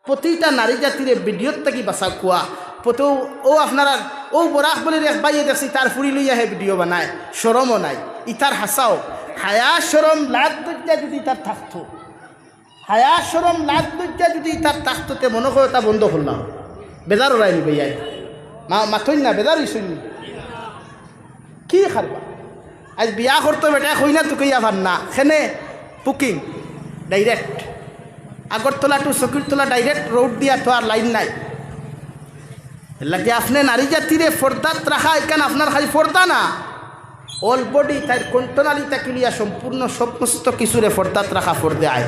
প্রতিটা নারী জাতিরে ভিডিওর থেকে বাঁচা কোয়া প্রত ও আপনারা ও বরাক বলে বাইয়ে দেখছি তার ফুরি লইয়া হে ভিডিও বানায় শরমও নাই ইতার হাসাও হায়া শরম লাজ লজ্জা যদি তার থাকতো হায়া শরম লাজ লজ্জা যদি তার থাকতো তে মনে করো তা বন্ধ করলাম বেজার ওরাইনি ভাইয়াই মাথই না বেজার হইসই কি খারবা আজ বিয়া করতো বেটা কই না তুকে আবার না খেনে বুকিং ডাইরেক্ট আগরতলা টু সকিরতলা ডাইরেক্ট রোড দিয়া তো আর লাইন নাই লাগে আপনি নারী জাতিরে ফর্দাত রাখা এখানে আপনার খালি ফর্দা না অল বডি তাই কণ্ঠনালী তাকিলিয়া সম্পূর্ণ সমস্ত কিছুরে ফর্দাত রাখা ফর্দে আয়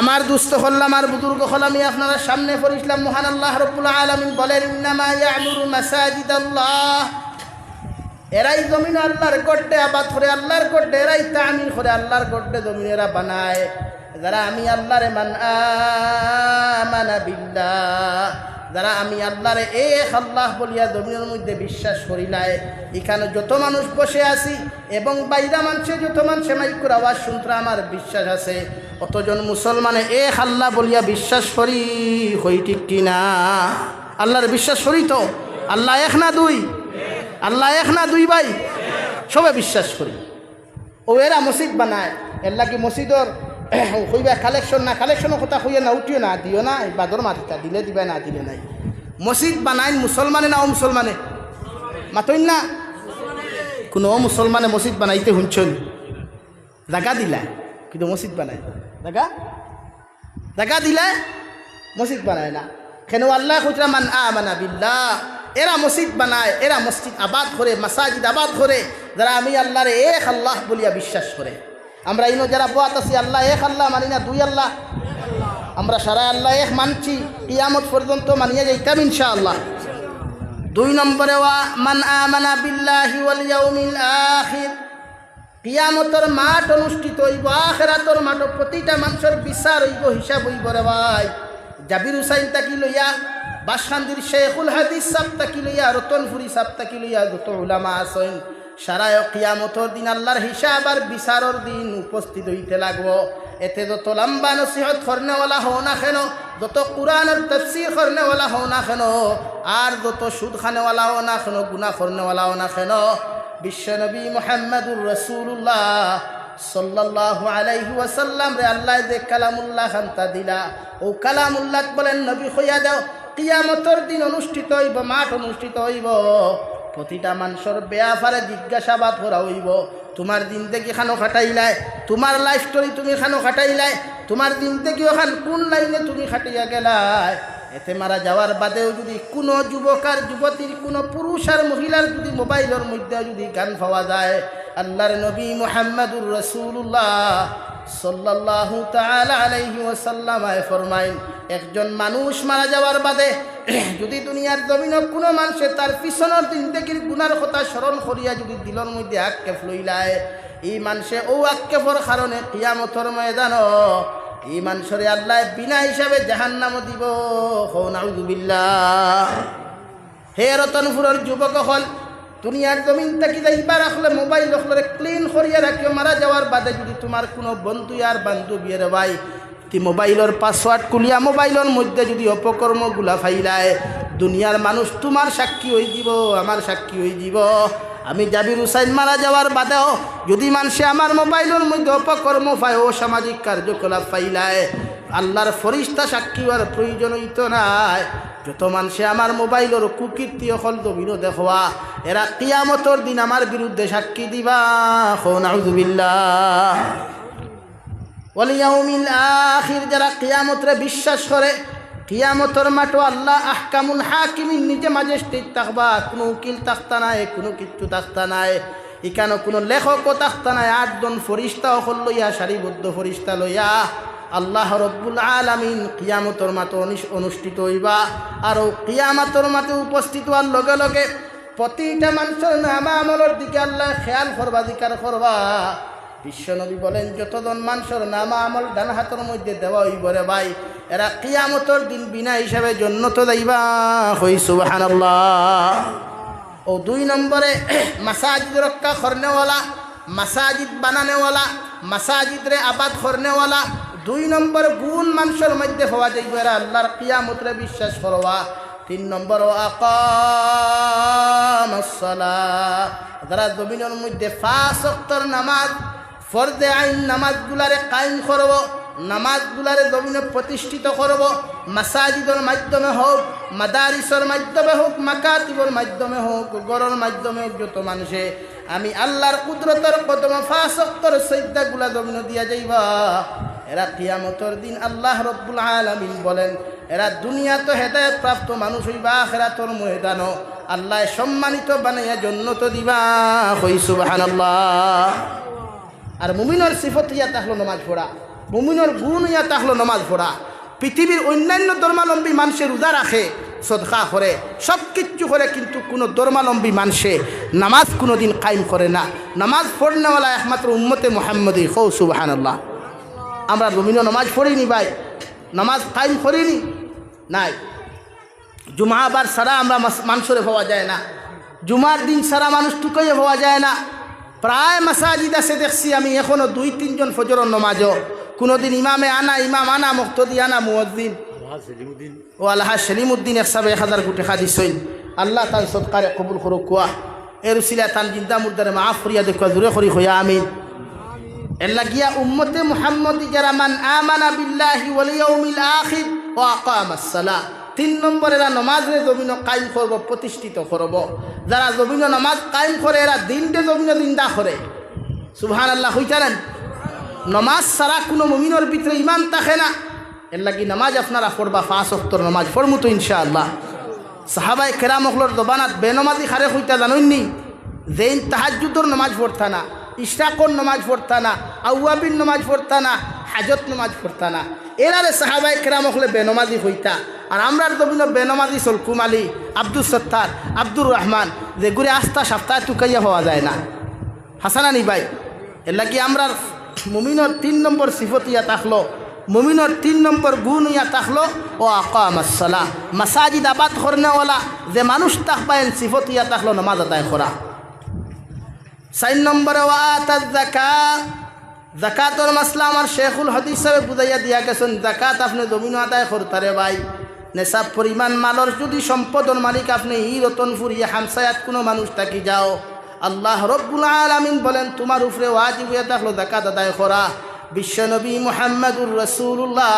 আমার দুস্থ হল আমার বুজুর্গ হল আমি আপনারা সামনে পড়িছিলাম মহান আল্লাহ রাব্বুল আলামিন বলেন ইন্নামা ইয়ামুরু মাসাজিদাল্লাহ এরাই জমিন আল্লাহর গড়ে আবাদ করে আল্লাহর গড়ে এরাই তামির করে আল্লাহর গড়ে জমিনেরা বানায় যারা আমি আল্লাহরে আমানা বিল্লাহ যারা আমি আল্লাহরে এক আল্লাহ বলিয়া জমিনের মধ্যে বিশ্বাস করিলাই এখানে যত মানুষ বসে আছি এবং বাইরা মানুষে যত মানুষে মাইকুর আওয়াজ শুনতে আমার বিশ্বাস আছে অতজন মুসলমানে এক আল্লাহ বলিয়া বিশ্বাস করি হই ঠিক কিনা আল্লাহর বিশ্বাস করি তো আল্লাহ এক না দুই আল্লাহ এক না দুই ভাই সবে বিশ্বাস করি ও এরা মসজিদ বানায় এর লাগে মসজিদর কইবা কালেকশন না কালেকশনের কথা কইয়া না উঠিও না দিও না এই বাদর মাটিটা দিলে দিবে না দিলে নাই মসজিদ বানায় মুসলমানে না ও মুসলমানে মাতইন না কোনো মুসলমানে মসজিদ বানাইতে শুনছন জায়গা দিলা কিন্তু মসজিদ বানায় জায়গা দিলা মসজিদ বানায় না কেন আল্লাহ কইরা মান আমানা বিল্লাহ এরা মসজিদ বানায় এরা মসজিদ আবাদ করে মাসাজিদ আবাদ করে যারা আমি আল্লাহরে এক আল্লাহ বলিয়া বিশ্বাস করে আমরা ইনো যারা বাত আছি আল্লাহ এক আল্লাহ মানি না দুই আল্লাহ আমরা সারা আল্লাহ এক মানছি কিয়ামত পর্যন্ত মানিয়ে যাইতাম ইনশাআল্লাহ দুই নম্বরে ওয়া মান আমানা বিল্লাহি ওয়াল ইয়াউমিল আখির কিয়ামতের মাঠ অনুষ্ঠিত হইব আখিরাতের মাঠ প্রতিটা মানুষের বিচার হইব হিসাব হইব রে ভাই জাবির হুসাইন তাকি লইয়া বাসখান্দির শেখুল হাদিস সাহেব তাকি লইয়া রতনপুরি সাহেব তাকি লইয়া যত উলামা আছেন সারা কিয়ামতের দিন আল্লাহর হিসাব আর বিচারের দিন উপস্থিত হইতে লাগবো এতে যত লম্বা নসিহত করনেওয়ালা হও না কেন যত কোরআনের তাফসীর করনেওয়ালা হও না কেন আর যত সুদ খানেওয়ালা হও না কেন গুনাহ করনেওয়ালা হও না কেন বিশ্বনবী মুহাম্মদুর রাসূলুল্লাহ সাল্লাল্লাহু আলাইহি ওয়াসাল্লাম রে আল্লাহ যে কালামুল্লাহ খান্তা দিলা ও কালামুল্লাহ বলেন নবী হইয়া দাও কিয়ামতের দিন অনুষ্ঠিত হইব মাঠ অনুষ্ঠিত হইব প্রতিটা মানুষের বেয়াফারে জিজ্ঞাসাবাদ করা হইব তোমার দিন থেকে খানো খাটাইলাই তোমার লাইফ স্টোরি তুমি খানো খাটাইলাই তোমার দিন থেকে ওখান কোন লাইনে তুমি খাটিয়া গেলাই এতে মারা যাওয়ার বাদেও যদি কোনো যুবক আর যুবতীর কোনো পুরুষ আর মহিলার যদি মোবাইলের মধ্যে যদি গান পাওয়া যায় আল্লাহর নবী মুহাম্মদুর রাসূলুল্লাহ সাল্লাল্লাহু তাআলা আলাইহি ওয়াসাল্লাম ফরমাইন একজন মানুষ মারা যাওয়ার বাদে যদি দুনিয়ার জমিন কোনো মানুষে তার পিছনের দিন থেকে গুনার কথা স্মরণ করিয়া যদি দিলর মধ্যে আক্ষেপ লইলায় এই মানুষে ও আক্ষেপর কারণে কিয়ামতের ময়দান এই মানুষরে আল্লাহ বিনা হিসাবে জাহান্নাম দিব নাউযুবিল্লাহ হে রতনপুরের যুবক হল দুনিয়ার জমিন থেকে যাইবার রাখলে মোবাইল রাখলে ক্লিন করিয়া রাখিও মারা যাওয়ার বাদে যদি তোমার কোনো বন্ধু আর বান্ধবী রে ভাই তি মোবাইলের পাসওয়ার্ড খুলিয়া মোবাইলের মধ্যে যদি অপকর্মগুলা ফাইলায় দুনিয়ার মানুষ তোমার সাক্ষী হয়ে যাব আমার সাক্ষী হয়ে যাব আমি জাবির হুসাইন মারা যাওয়ার বাদেও যদি মানুষে আমার মোবাইলের মধ্যে অপকর্ম পায় ও সামাজিক কার্যকলাপ ফাইলায় আল্লাহর ফরিস্তা সাক্ষী হওয়ার প্রয়োজন হইত নাই যত মানুষে আমার মোবাইলের কুকীর্তি অকল জমিনও দেখবা এরা কিয়ামতের দিন আমার বিরুদ্ধে সাক্ষী দিবা নাউযুবিল্লাহ ওয়াল ইয়াউমিল আখির যারা কিয়ামতরে বিশ্বাস করে কিয়ামতের মাঠে আল্লাহ আহকামুল হাকিমিন নিজে ম্যাজিস্ট্রেট থাকবা কোনো উকিল থাকতা নাই কোনো কিচ্ছু থাকতা নাই এখানে কোনো লেখকও থাকতা নাই 8 জন ফরিস্তা অকল লইয়া সারিবদ্ধ ফরিস্তা লইয়া আল্লাহ রব্বুল আলামিন কিয়ামতের মাঠে অনুষ্ঠিত হইবা আর কিয়ামতের মাঠে উপস্থিত হওয়ার লগে লগে প্রতিটা মানুষের নামা আমলের দিকে আল্লাহ খেয়াল করবা জিকার করবা বিশ্বনবী বলেন যতজন মানুষের নামা আমল ডান হাতের মধ্যে দেওয়া হইব রে ভাই এরা কিয়ামতের দিন বিনা হিসাবে জান্নাত যাইবা হই সুবহানাল্লাহ ও 2 নম্বরে মাসাজিদ রক্ষা করনেওয়ালা মাসাজিদ বানানেওয়ালা মাসাজিদ রে আবাদ করনেওয়ালা দুই নম্বর গুণ মানুষের মধ্যে পাওয়া যাইব এরা আল্লাহর কিয়ামতরে বিশ্বাস করবা। তিন নম্বর আকামাস সালাহ, যারা জমিনের মধ্যে 5 ওয়াক্তের নামাজ ফরজে আইন নামাজগুলারে কায়েম করব, নামাজগুলারে জমিনে প্রতিষ্ঠিত করব, মাসাজিদের মাধ্যমে হোক, মাদারিসের মাধ্যমে হোক, মাকাতিবের মাধ্যমে হোক, গড়ের মাধ্যমে হোক, যত মানুষে আমি আল্লাহর কুদরতের কদমে 5 ওয়াক্তের সিজদাগুলা জমিনে দিয়া যাইবা। এরা কিয়ামতের দিন আল্লাহ রব্বুল আলামিন বলেন এরা দুনিয়াতে হেদায়েত প্রাপ্ত মানুষ হইবা, আখিরাতের ময়দানও আল্লাহ সম্মানিত বানাইয়া জান্নাত দিবা। কই সুবহানাল্লাহ। আর মুমিনের সিফত ইয়া তাহলো নামাজ পড়া, মুমিনের গুণ ইয়া তাহলো নামাজ পড়া। পৃথিবীর অন্যান্য ধর্মাবলম্বী মানুষের রোজা রাখে, সদকা করে, সব কিচ্ছু করে, কিন্তু কোনো ধর্মাবলম্বী মানুষে নামাজ কোনো দিন কায়েম করে না। নামাজ পড়নেওয়ালা একমাত্র উম্মতে মুহাম্মদী। কও সুবহানাল্লাহ। আমরা মুমিনও নামাজ পড়িনি ভাই, নামাজ কায়েম করিনি নাই। জুমাবার সারা আমরা মানুষরে পাওয়া যায় না, জুমার দিন সারা মানুষ টুকাইয়ে পাওয়া যায় না। প্রায় মাসাজিদ আছে দেখছি আমি এখনও 2-3 জন ফজরের নামাজও কোনোদিন ইমাম আনা মুক্তদি আনা মুয়াজ্জিন ও আল্লাহ সেলিমউদ্দিন একসাথে 1000 কোটি খাদিসইন। আল্লাহ তার সৎকারে কবুল করুক। কুয়া এর উসিলা তান জিন্দা মুর্দারে মাফ করিয়া দেখুয়া জোরে করি হইয়া আমিন। এর লাগিয়া উম্মতে মুহাম্মদি যারা মান আমানা বিল্লাহি ওয়াল ইয়াউমিল আখির ওয়া আকামাস সালাহ, 3 নম্বর এরা নমাজে জমিন কায়েম করব, প্রতিষ্ঠিত করব। যারা জমিন নামাজ কায়েম করে এরা দিনটে জমিন দিনদা করে। সুবহানাল্লাহ হইতারেন। নমাজ ছাড়া কোনো মুমিনের ভিতরে ইমান থাকে না। এর লাগি নামাজ আপনারা পড়বা, 5 ওয়াক্তের নামাজ পড়মু তো ইনশাআল্লাহ। সাহাবায়ে কেরাম হলর দবানাত বেনমাজি খারে হইতা জানেননি, যেইন তাহাজ্জুদের নামাজ পড়তা না, ইশরাকর নামাজ পড়তা না, আউয়াবিন নামাজ পড়তা না, হাজত নামাজ পড়তা না। এরারে সাহাবায়ে কেরাম হলে বেনমাজি হইতা। আর আমরার দবিন বেনমাজি সলকুম আলী, আব্দুল সত্তার, আব্দুর রহমান, যেগুলি আস্থা সপ্তাহে টুকাইয়া হওয়া যায় না। হাসানানি ভাই, এর লাগি আমরা মুমিনের 3 নম্বর সিফত ইয়া থাকলো, মুমিনের 3 নম্বর গুণ ইয়া থাকলো ও আকামাস সালাহ, মাসাজিদ আবাদ করনেওয়ালা যে মানুষ তাকবায়েন সিফত ইয়া থাকলো নামাজ আদায় করা। 4 নম্বরে ওয়া আতাজ যাকাত, যাকাতের মাসলা আমার শেখুল হাদিস সাহেব বুঝাইয়া দিয়া গেছেন। যাকাত আপনি জমিন আদায় করতারে ভাই, নেশাব পরিমাণ মালর যদি সম্পদর মালিক আপনি ই রতনপুর ইয়া হামসায়াত কোনো মানুষ থাকি যাও, আল্লাহ রব্বুল আলামিন বলেন তোমার উপরে ওয়াজিব হয়ে থাকলো যাকাত আদায় করা। বিশ্বনবী মুহাম্মদুর রাসূলুল্লাহ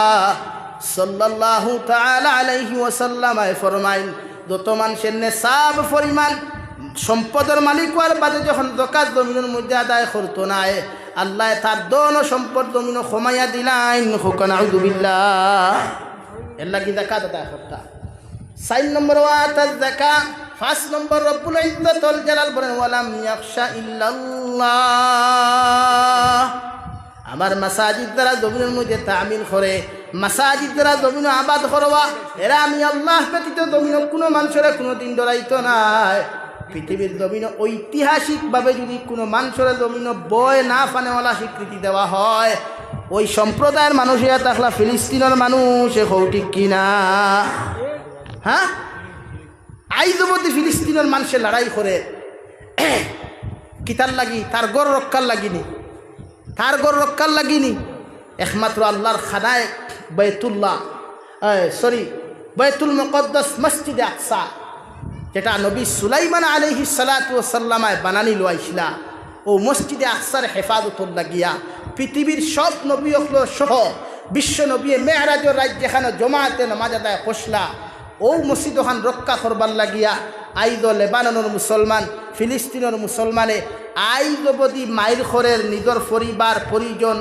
সাল্লাল্লাহু তাআলা আলাইহি ওয়াসাল্লাম ফরমাইন, যত মানুষের নেশাব পরিমাণ সম্পদের মালিক হওয়ার বাদে যখন যাকাত জমিনের মধ্যে আদায় করতো না, আল্লাহ তার দোনো সম্পদ জমিন ক্ষমাইয়া দিলাইন। হুকান আউযু বিল্লাহ। এর লাগি যাকাত আদায় করতা। 4 নম্বর ওয়াতাজ যাকাত। 5 নম্বর রব্বুল ইজ্জত ওয়াল জালাল বলেন ওয়ালাম ইয়াখশা ইল্লাল্লাহ। আমার মাসাজিদ দ্বারা জমিনের মধ্যে তামিল করে, মাসাজিদ দ্বারা জমিন আবাদ করবা, এরা আমি আল্লাহ ব্যতীত জমিন কোনো মানুষের কোনো দিন ডরাইতো নাই। পৃথিবীর জমিন ঐতিহাসিকভাবে যদি কোনো মানুষের জমিন বয় না ফানেওয়ালা স্বীকৃতি দেওয়া হয়, ওই সম্প্রদায়ের মানুষ ইয়া থাকলা ফিলিস্তিনের মানুষ ঠিক কিনা? হ্যাঁ, আইজবতী ফিলিস্তিনের মানুষের লড়াই করে কিতার লাগি, তার গড় রক্ষার লাগিনি, তার গড় রক্ষার লাগিনি। একমাত্র আল্লাহর খানায় বাইতুল্লাহ, বাইতুল মুকদ্দাস মসজিদে আকসা, যেটা নবী সুলাইমান আলাইহিস সালাতু ওয়াস সালামায় বানানি লইছিলা, ও মসজিদে আকসার হেফাজতর লাগিয়া পৃথিবীর সব নবী সহ বিশ্ব নবী মেহরাজের রাত যেখানে জমাতে নামাজ আদায় করলা, ও মসজিদ ওখান রক্ষা করবার লাগিয়া আইদ লেবাননের মুসলমান, ফিলিস্তিনের মুসলমানে আইদ অবধি মাইল খরের নিজের পরিবার পরিজন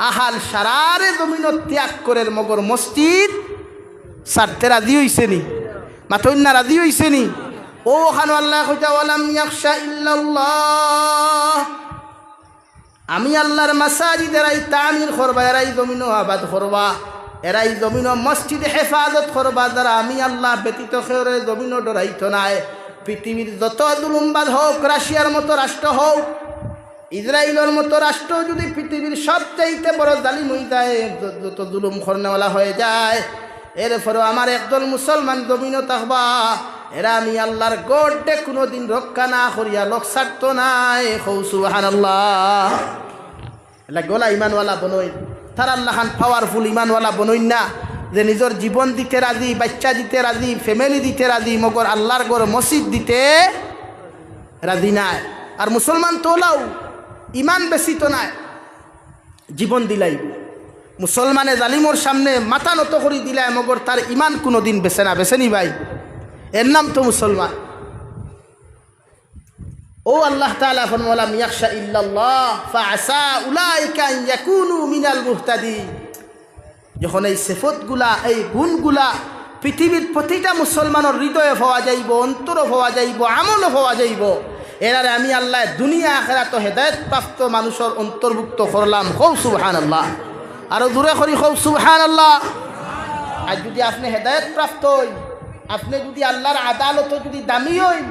আহাল সারারে জমিন ত্যাগ করের মগর মসজিদ সারতে রাজি হইছে নি, মাথন্না রাজি হইছে নি। ও ওখানে আল্লাহ কইতা ওয়ালাম ইয়াখশা ইল্লাল্লাহ, আমি আল্লাহর মাসাজিদ এরাই তামির করবা, এরাই জমিন আবাদ করবা, এরাই জমিন মসজিদে হেফাজত করবা, যারা আমি আল্লাহ ব্যতীত খেয়ে জমিন ডরাইতো নাই। পৃথিবীর যত জুলুমবাদ হোক, রাশিয়ার মতো রাষ্ট্র হোক, ইসরায়েলের মতো রাষ্ট্র যদি পৃথিবীর সবচাইতে বড় জালিম হয়ে যায়, যত জুলুম করনেওয়ালা হয়ে যায়, এরপরেও আমার একদল মুসলমান জমিনও থাকবা, এরা আমি আল্লাহর গড়ে কোনোদিন রক্ষা না করিয়া লোক ছাড়তো নাই। সুবহানাল্লাহ। এলা গোলা ইমানওয়ালা বনই, তার আল্লাহান পাওয়ারফুল ইমানওয়ালা বনইন না যে নিজের জীবন দিতে রাজি, বাচ্চা দিতে রাজি, ফ্যামিলি দিতে রাজি, মগর আল্লাহর ঘর মসজিদ দিতে রাজি নাই। আর মুসলমান তোলাও ইমান বেশি তো নাই, জীবন দিলাই। মুসলমানে জালিমর সামনে মাথা নত করে দিলাই, মগর তার ইমান কোনো দিন বেছে না, বেছেনি ভাই, এর নাম তো মুসলমান। ও আল্লাহ তাআলা ফরমালাম ইয়াখশা ইল্লাল্লাহ ফাআসা উলাইকা আন ইয়াকুনু মিনাল মুহতাদিন। যখন এই সিফাতগুলা, এই গুণগুলা পৃথিবীর প্রতিটা মুসলমানের হৃদয়ে পাওয়া যাইব, অন্তরে পাওয়া যাইব, আমলে পাওয়া যাইব, এরারে আমি আল্লাহ দুনিয়া আখিরাত হেদায়েত প্রাপ্ত মানুষের অন্তর্ভুক্ত করলাম। কও সুবহানাল্লাহ, আরো দূরে করি কও সুবহানাল্লাহ। আর যদি আপনি হেদায়েত প্রাপ্ত হই, আপনি যদি আল্লাহর আদালত যদি দামি হই,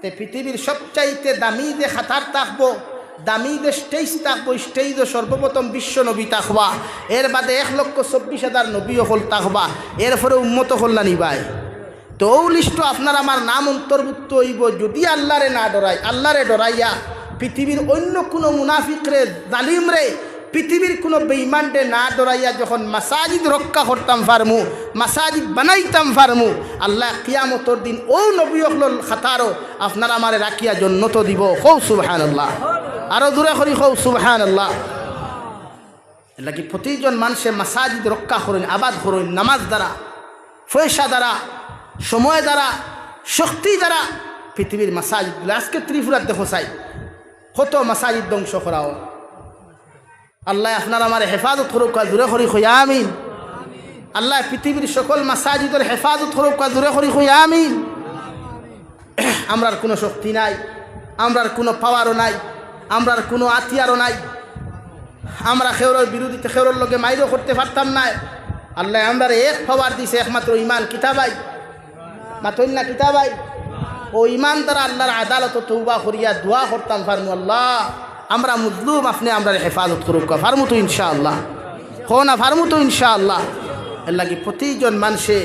তে পৃথিবীর সবচাইতে দামি যে খাতার থাকবো, দামি যে স্টেজ থাকবো, স্টেজে সর্বপ্রথম বিশ্ব নবী থাকবা, এর বাদে 1,24,000 নবী হল থাকবা, এরপরে উম্মত হল না নিবাই। তো ও লিস্ট আপনার আমার নাম অন্তর্ভুক্ত হইব যদি আল্লাহরে না ডরাই। আল্লাহরে ডরাইয়া পৃথিবীর অন্য কোনো মুনাফিক রে, জালিম রে, পৃথিবীর কোনো বেঈমানরে না ডরাইয়া যখন মাসাজিদ রক্ষা করতাম ফারমু, মাসাজিদ বানাইতাম ফারমু, আল্লাহ কিয়ামতর দিন ও নবী হল খাতারও আপনার আমারে রাখিয়া জন্নত দিব। কও সুবহানাল্লাহ, আরো দূরে করি কও সুবহানাল্লাহ। এলাকি প্রতিজন মানুষে মাসাজিদ রক্ষা করেন, আবাদ করেন, নামাজ দ্বারা, পয়সা দ্বারা, সময় দ্বারা, শক্তি দ্বারা পৃথিবীর মাসাজিদগুলো। আজকে ত্রিপুরার দেখো চাই কত মাসাজিদ ধ্বংস করাও। আল্লাহ আপনার আমার হেফাজত করুক, দূরে করি হইয়া আমিন। আল্লাহ পৃথিবীর সকল মাসাজিদের হেফাজত করুক, দূরে করি হইয়া আমিন। আমরার কোনো শক্তি নাই, আমরার কোনো পাওয়ারও নাই, আমরার কোনো আতিয়ারও নাই, আমরা খেউরের বিরোধিতা, খেউরের লগে মাইরও করতে পারতাম না। আল্লাহ আমরা এক পাওয়ার দিছে, একমাত্র ইমান। কিতাবাই মাতইন না কিতাবাই, ও ইমান দ্বারা আল্লাহর আদালত তওবা করিয়া দোয়া করতাম ফারমু, আল্লাহ আমরা মজলুম, আপনি আমরা হেফাজত করুক। ফারমু তো ইনশাআল্লাহ, হো না ফারমু তো ইনশাআল্লাহ। এর লাগি প্রতিজন মানুষে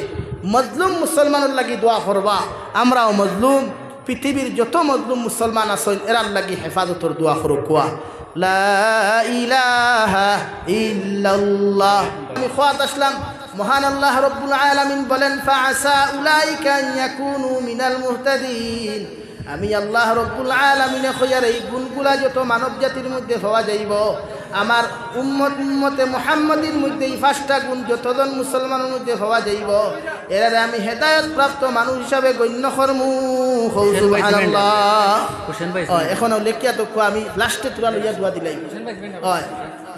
মজলুম মুসলমানের লাগি দোয়া করবা। আমরাও মজলুম, পৃথিবীর যত মজলুম মুসলমান আছেন এরার লাগি হেফাজতর দোয়া করুক। লা ইলাহা ইল্লাল্লাহ। আমি খোয়াত আসলাম, মহান আল্লাহ রব্বুল আলামিন বলেন ফাআসা উলাইকা আন ইয়াকুনু মিনাল মুহতাদিন। আমি আল্লাহ রব্বুল আলামিনে কইয়ার এই গুণগুলা যত মানব জাতির মধ্যে পাওয়া যাইব, আমার উম্মতে মুহাম্মাদির মধ্যে এই 5টা গুণ যতজন মুসলমানের মধ্যে পাওয়া যাইব, এরারে আমি হেদায়েত প্রাপ্ত মানুষ হিসাবে গণ্য করমু। সুবহানাল্লাহ। এখনো লেখিয়া তো আমি লাস্টে তুলা লইয়া দোয়া দিলাই।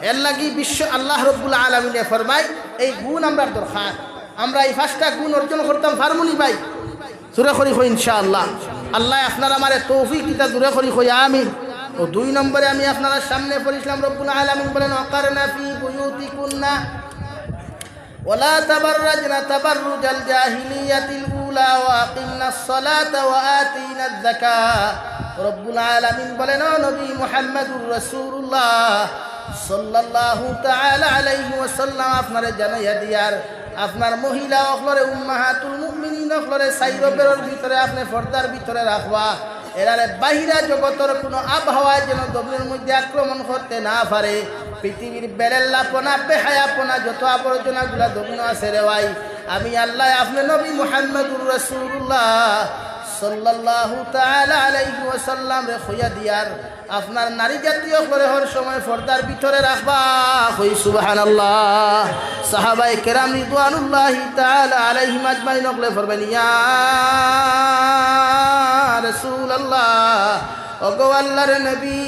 এর লাগি বিশ্ব আল্লাহ রব্বুল আলামিনে ফরমায় এই গুণ আমরা দরকার। আমরা এই 5টা গুণ অর্জন করতাম ফারমুনি ভাই, জোরে করি কই ইনশাআল্লাহ। আল্লাহ আপনার আমার তৌফিক দিতা, জোরে করি কই আমিন। ও 2 নম্বরে আমি আপনারা সামনে পড়িলাম, রব্বুল আলামিন বলেন ওয়াকারনা ফি বুয়ুতিকুন্না ওয়ালা তাবাররাজনা তাবাররুজাল জাহিলিয়াতিল উলা ওয়া আকিমনাস সালাতা ওয়া আতিনাজ যাকাত। রব্বুল আলামিন বলেন ও নবী মুহাম্মদুর রাসূলুল্লাহ সাল্লাল্লাহু তাআলা আলাইহি ওয়াসাল্লাম আপনারে জানাইয়া দিয়ার আপনার মহিলা অখলরে উম্মাহাতুল মুমিনিন অখলরে সাইরবের ভিতরে আপনি পর্দার ভিতরে রাখবা। এরারে বাহিরা জগতের কোনো আবহাওয়ায় যেন জমিনের মধ্যে আক্রমণ করতে না পারে। পৃথিবীর বেরেল্লাপনা, বেহায়াপনা, যত আবর্জনাগুলা জমিন আছে রে ভাই, আমি আল্লাহ আপনি নবী মুহাম্মদুর রাসূলুল্লাহ সাল্লাল্লাহু তাআলা আলাইহি ওয়াসাল্লাম রে খইয়া দিয়ার আপনার নারী জাতীয় করে হর সময় পর্দার ভিতরে রাখবা। কই সুবহানাল্লাহ। সাহাবায়ে কেরাম রিদওয়ানুল্লাহি তাআলা আলাইহিম আজমাইন নকলে ফরবেন ইয়া রাসূলুল্লাহ, ওগো আল্লাহর নবী,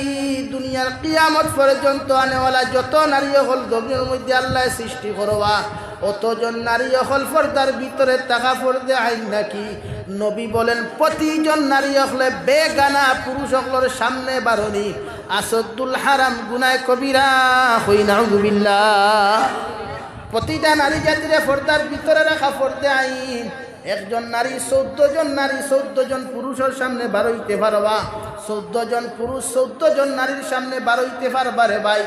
দুনিয়ার কিয়ামত পর্যন্ত আনেওয়ালা যত নারী হল জমিনের মধ্যে আল্লাহ সৃষ্টি করবা, অতজন নারী হল পর্দার ভিতরে তাকা পর্দে আইন নাকি? নবী বলেন প্রতিজন নারী হলে বেগানা পুরুষ হকলের সামনে বারণী আসদ্দুল হারাম গুনায় কবিরা। হই নাউযুবিল্লাহ। প্রতিটা নারী জাতিরে পর্দার ভিতরে রাখা পর্দে আইন। একজন নারী 14 জন নারী 14 জন পুরুষের সামনে বারইতে পারবা, 14 জন পুরুষ 14 জন নারীর সামনে বারইতে পারবা রে ভাই।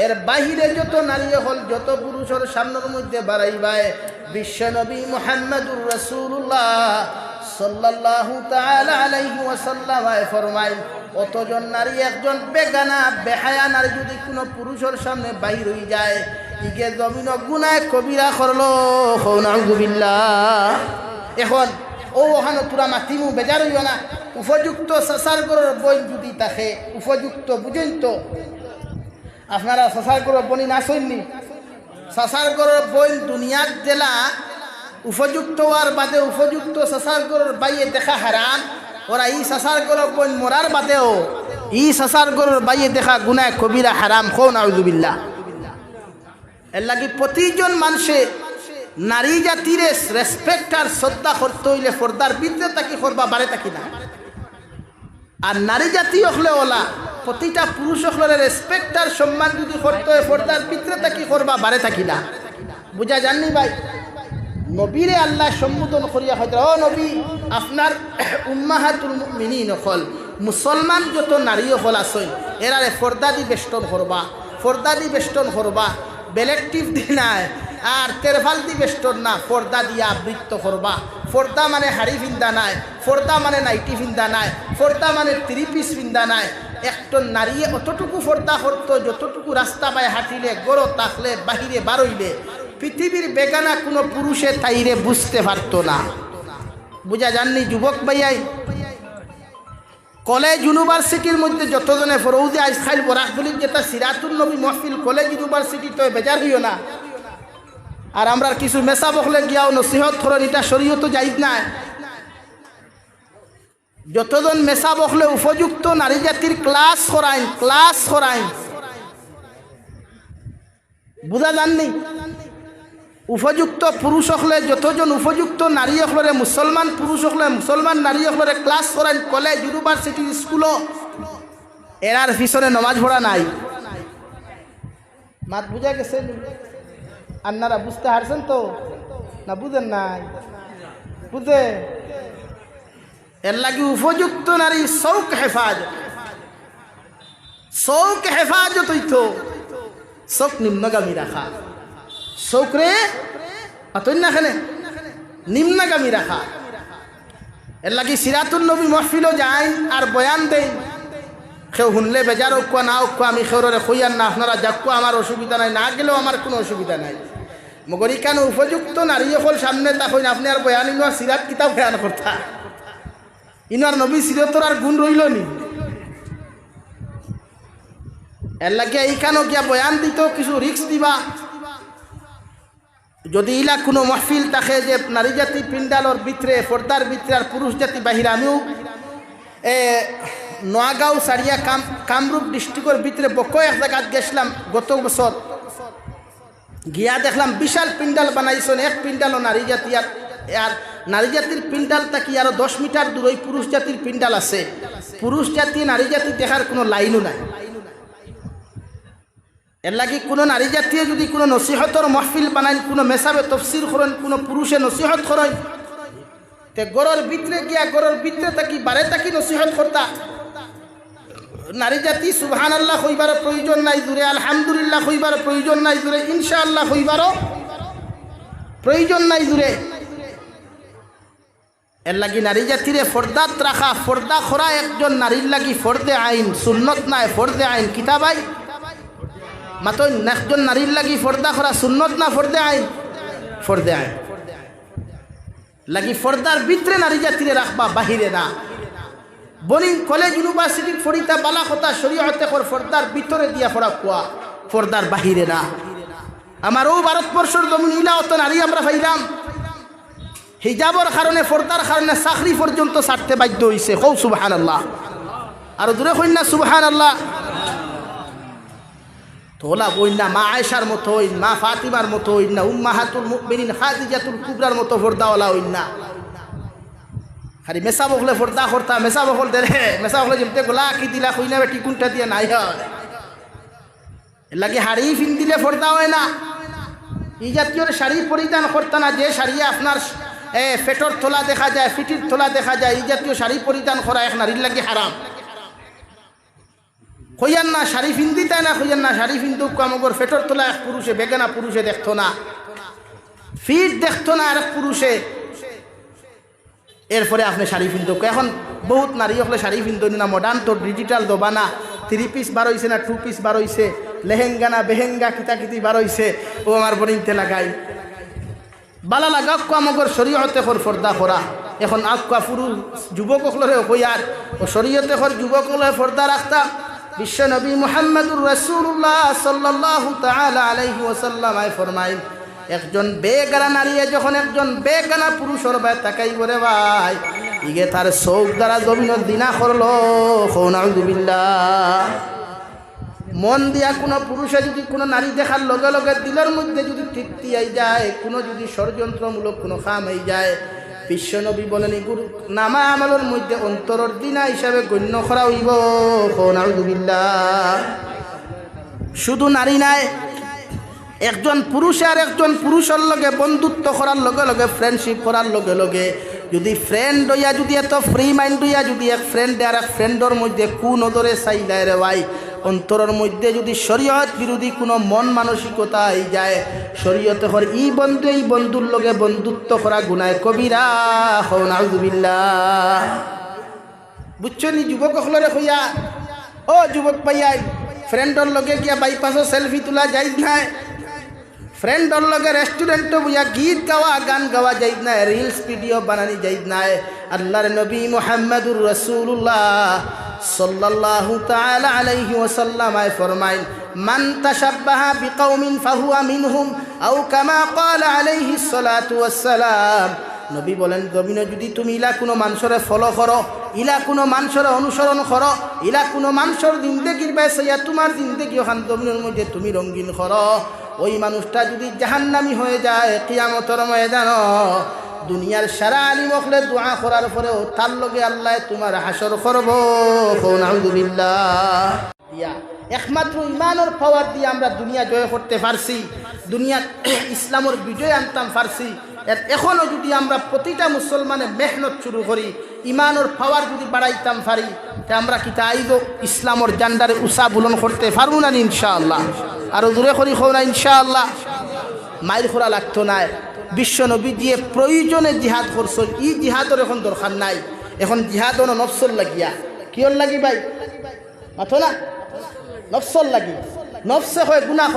এর বাহিরে যত নারী হল যত পুরুষের সামনের মধ্যে বাড়াইবায় বিশ্ব নবী মুহাম্মদুর রাসূলুল্লাহ সাল্লাল্লাহু তাআলা আলাইহি ওয়াসাল্লাম ফরমায় অতজন নারী একজন বেগানা বেহায়া নারী যদি কোনো পুরুষের সামনে বাহির হয়ে যায়, ইকে জমিন গুনায় কবিরা করলো নাউযুবিল্লাহ। এখন ওখানে তোরা মাতিমু বেজার হইও না। উপযুক্ত সাসার গরর বই যদি থাকে উপযুক্ত বুঝেন তো আপনারা সাসার গরর বনি না শুননি সাসার গরর বই দুনিয়ার জেলা উপযুক্ত হওয়ার বাদে উপযুক্ত সাসার গরর বাইয়ে দেখা হারাম। ওরা ই সাসার গরর বই মরার বাদেও ই সাসার গরর বাইয়ে দেখা গুনায় কবিরা হারাম নাউযুবিল্লাহ। এর লাগি প্রতিজন মানুষে নারী জাতির রেসপেক্ট আর শ্রদ্ধা করতে হইলে পর্দার ভিতরে তাকে করবা বারে থাকি না। আর নারী জাতি হলে ওলা প্রতিটা পুরুষ হলে রেসপেক্ট আর সম্মান যদি করতে হয় পর্দার ভিতরে তাকে করবা বারে থাকি না। বুঝা জাননি ভাই? নবীরে আল্লাহ সম্বোধন করিয়া হয়তো ও নবী আপনার উম্মাহাতুল মুমিনিন হল মুসলমান যত নারী হল আসই এরারে পর্দা দি বেষ্টন করবা, পর্দা দি বেষ্টন করবা, বেলেকটিভ দি নাই আর তেরফাল দি বেষ্টন না, পর্দা দিয়া আবৃত্ত করবা। পর্দা মানে হাড়ি ফিন্দা নাই, পর্দা মানে নাইটি ফিন্দা নাই, পর্দা মানে 3 পিস ফিন্দা নাই। একজন নারী অতটুকু পর্দা করতো যতটুকু রাস্তা পায় হাঁটিলে গড় থাকলে বাহিরে বারইলে পৃথিবীর বেগানা কোনো পুরুষে তাইরে বুঝতে পারতো না। বুঝা জাননি যুবক ভাইয়াই? কলেজ ইউনিভার্সিটির মধ্যে যতজনে ফরৌজে আইসখাইল বরাকবলির যেটা সিরাতুল নবী মহফিল কলেজ ইউনিভার্সিটি তো বেজার হইও না। আর আমরা কিছু মেসা বকলে গিয়াও নসিহত করেন এটা শরীয়ত জায়েজ নাই। যতজন মেসা বকলে উপযুক্ত নারী জাতির ক্লাস করাইন বুঝা জাননি? উপযুক্ত পুরুষ হলে যতজন উপযুক্ত নারী হলরে মুসলমান পুরুষ হলে মুসলমান নারী হলরে ক্লাস করাইন কলেজ ইউনিভার্সিটি স্কুলও এরার পিছনে নমাজ পড়া নাই। মাত বুঝা গেছে? আপনারা বুঝতে পারছেন তো না বুঝেন নাই? বুঝে এর লাগি উপযুক্ত নারী শৌক হেফাজত হইতো শৌক নিম্নগামী রাখা, শৌক রে অতন্যাখানে নিম্নগামী রাখা। এর লাগি সিরাতুল নবী মহফিলও যায় আর বয়ান দেয় কেউ শুনলে বেজার ওকুয়া না ওকুয়া আমি খেউরে খুঁয়ার না আপনারা যাকুয়া আমার অসুবিধা নাই, না গেলেও আমার কোনো অসুবিধা নাই। মগরি কেন উপযুক্ত নারী হল সামনে তখন আপনি আর বয়ান ইনার সিরাত কিতাব বয়ান করতা ইনার নবী সিরতর আর গুণ রইল নি? এর লাগে এইখানেও গিয়া বয়ান দিত কিছু রিক্স দিবা। যদি ইলা কোনো মহফিল থাকে যে নারী জাতি পিন্ডালর ভিতরে পর্দার ভিতরে আর পুরুষ জাতি বাহিরে, আমিও নোয়াগাঁও সারিয়া কামরূপ ডিস্ট্রিক্টের ভিতরে বক এক জায়গাত গেছিলাম গত বছর, গিয়া দেখলাম বিশাল পিন্ডাল বানাইছেন। এক পিন্ডালও নারী জাতি আর নারী জাতির পিন্ডাল থাকি আরো 10 মিটার দূরে পুরুষ জাতির পিন্ডাল আছে। পুরুষ জাতি নারী জাতি দেখার কোনো লাইনও নাই। এর লাগি কোনো নারী জাতীয় যদি কোনো নসিহতর মহফিল বানাইন, কোনো মেসাবে তফসির করেন, কোনো পুরুষে নসিহত করেন, তে গড়ের ভিতরে গিয়া গড়ের ভিতরে থাকি বারে থাকি নসিহত করতা। নারী জাতি সুবহানাল্লাহ হইবার প্রয়োজন নাই দূরে, আলহামদুলিল্লাহ হইবার প্রয়োজন নাই দূরে, ইনশাআল্লাহ হইবারও প্রয়োজন নাই দূরে। এর লাগি নারী জাতিরে ফর্দাত রাখা, ফর্দা খরা একজন নারীর লাগি ফর্দে আইন, সুন্নত নাই ফর্দে আইন। কিতাবাই মাত্র একজন নারীর লাগি ফর্দা খরা সুন্নত না ফর্দে আইন? ফর্দে আইন লাগি ফর্দার ভিতরে নারী জাতিরে রাখবা, বাহিরে না। বনি কলেজ ইউনিভার্সিটি ফরিতা বালা কথা শরীয়তে কর ফর্দার ভিতরে দিয়া ফরা কোয়া, ফর্দার বাহিরে না। আমারও ভারতবর্ষের জমিন ইলা অত নারী আমরা পাইলাম হিজাবর কারণে ফর্দার কারণে চাকরি পর্যন্ত ছাড়তে বাধ্য হইছে। কও সুবহানাল্লাহ, আর দূরে কই না সুবহানাল্লাহ। তোলা বই না মা আয়েশার মতো হইন, মা ফাতিমার মতো হইন না, উম্মাহাতুল মুমিনিন খাদিজাতুল কুবরার মতো ফর্দাওয়ালা হইন না। খালি মেসা বকলে ফর্দা করতা, মেসা বকল দেরে মেসা বকলে যেমতে গোলা কি দিলা কই না বেটি কোনটা দিয়ে নাই হয়। এর লাগে হাড়ি ফিন দিলে ফর্দা হয় না। এই জাতীয় শাড়ি পরিধান করতা না, যে শাড়ি আপনার পেটর তোলা দেখা যায়, ফিটির তোলা দেখা যায়, এই জাতীয় শাড়ি পরিধান করা এক নারীর লাগে হারাম। কইয়ান না শাড়ি ফিন্দি তাই না, কইয়ান না শাড়ি ফিন্দুক আমাগর পেটর তোলা এক পুরুষে বেগানা পুরুষে দেখতো না, ফিট দেখতো না আর পুরুষে। এরপরে আপনি শাড়ি ফিন্দুক। এখন বহুত নারী হলে শাড়ি ফিন্দনি না, মডার্ন তো ডিজিটাল দোবানা 3 পিস বার হইছে না 2 পিস বার হইছে, লেহেঙ্গা না বেহেঙ্গা কিতাকিতি বার হইছে ও আমার বনিতে লাগাই বালা লাগাক আমাগর শরীয়তে কর পর্দা করা এখন আক্কা পুরুষ যুবক হলরে হইয়ার ও শরীয়তে কর যুবক হলরে পর্দা রাখতা বিশ্ব নবী মুহাম্মদুর রাসূলুল্লাহ সাল্লাল্লাহু তাআলা আলাইহি ওয়াসাল্লাম আই ফরমাইন একজন বেগানা নারী যখন একজন বেগানা পুরুষের ভাই তাকাই করে ভাই ইগে তার চৌক দ্বারা জমিনের দিনা করলো নাউযুবিল্লাহ মন দিয়া কোনো পুরুষে যদি কোনো নারী দেখার লগে লগে দিলের মধ্যে যদি তৃপ্তি আই যায় কোনো যদি ষড়যন্ত্রমূলক কোনো কাম হয়ে যায় বিশ্বনবী বলেন গুরু নামা আমলের মধ্যে অন্তরের দিনা হিসাবে গণ্য করা হইব নাউযুবিল্লাহ শুধু নারী নাই একজন পুরুষ আর একজন পুরুষের লগে বন্ধুত্ব করার লগে লগে ফ্রেন্ডশিপ করার লগে লগে যদি ফ্রেন্ড হইয়া যদি এত ফ্রি মাইন্ড হইয়া যদি এক ফ্রেন্ড আর এক ফ্রেন্ডর মধ্যে নজরে চাইলায় রে ভাই অন্তরের মধ্যে যদি শরীয়ত বিরোধী কোনো মন মানসিকতা আই যায় শরীয়তে হর এই বন্ধুর লগে বন্ধুত্ব করা গুনায় কবিরা নাউযুবিল্লাহ বুঝছো নি যুবক হলরে হইয়া ও যুবক পাইয়াই ফ্রেন্ডর লগে গিয়া বাইপাসও সেলফি তোলা যাইজ নাই ফ্রেন্ডর লগে রেস্টুরেন্টে বইয়া গীত গাওয়া গান গাওয়া যাইজ নাই রিলস ভিডিও বানানি যাইজ নাই আল্লাহর নবী মুহাম্মদুর রাসূলুল্লাহ সাল্লাল্লাহু তাআলা আলাইহি ওয়াসাল্লাম আই ফরমাইন মান তাশাব্বাহা বিকওমিন ফাহুয়া মিনহুম আও কামা ক্বালা আলাইহিস সালাতু ওয়াসসালাম নবী বলেন জমিনে যদি তুমি ইলা কোনো মানুষরে ফলো করো ইলা কোনো মানুষের অনুসরণ করো ইলা কোনো মানুষের জিন্দেগির বাইসাইয়া তোমার জিন্দেগি ওখান জমিনের মধ্যে তুমি রঙিন করো ওই মানুষটা যদি জাহান্নামী হয়ে যায় কিয়ামতের ময়দান দুনিয়ার সারা আলিম হলে দোয়া করার পরেও তার লগে আল্লাহ তোমার হাসর করব নাউযুবিল্লাহ একমাত্র ইমানের পাওয়ার দিয়ে আমরা দুনিয়া জয় করতে পারছি দুনিয়া ইসলামের বিজয় আনতাম পারছি এখনও যদি আমরা প্রতিটা মুসলমানে মেহনত শুরু করি ইমানের পাওয়ার যদি বাড়াইতাম পারি তে আমরা কিতা আইব ইসলামের জান্ডারে উষা বুলন করতে পারবো না ইনশাআল্লাহ আরো দূরে করি হো না ইনশাআল্লাহ মাইর খোরা লাগতো না বিশ্বনবী দিয়ে প্রয়োজনে জিহাদ করছো ই জিহাদের এখন দরকার নাই এখন জিহাদ হলো নফসর লাগিয়া কিয়র লাগি ভাই মাথো না নফসর লাগি নফসে হয় গুনাহ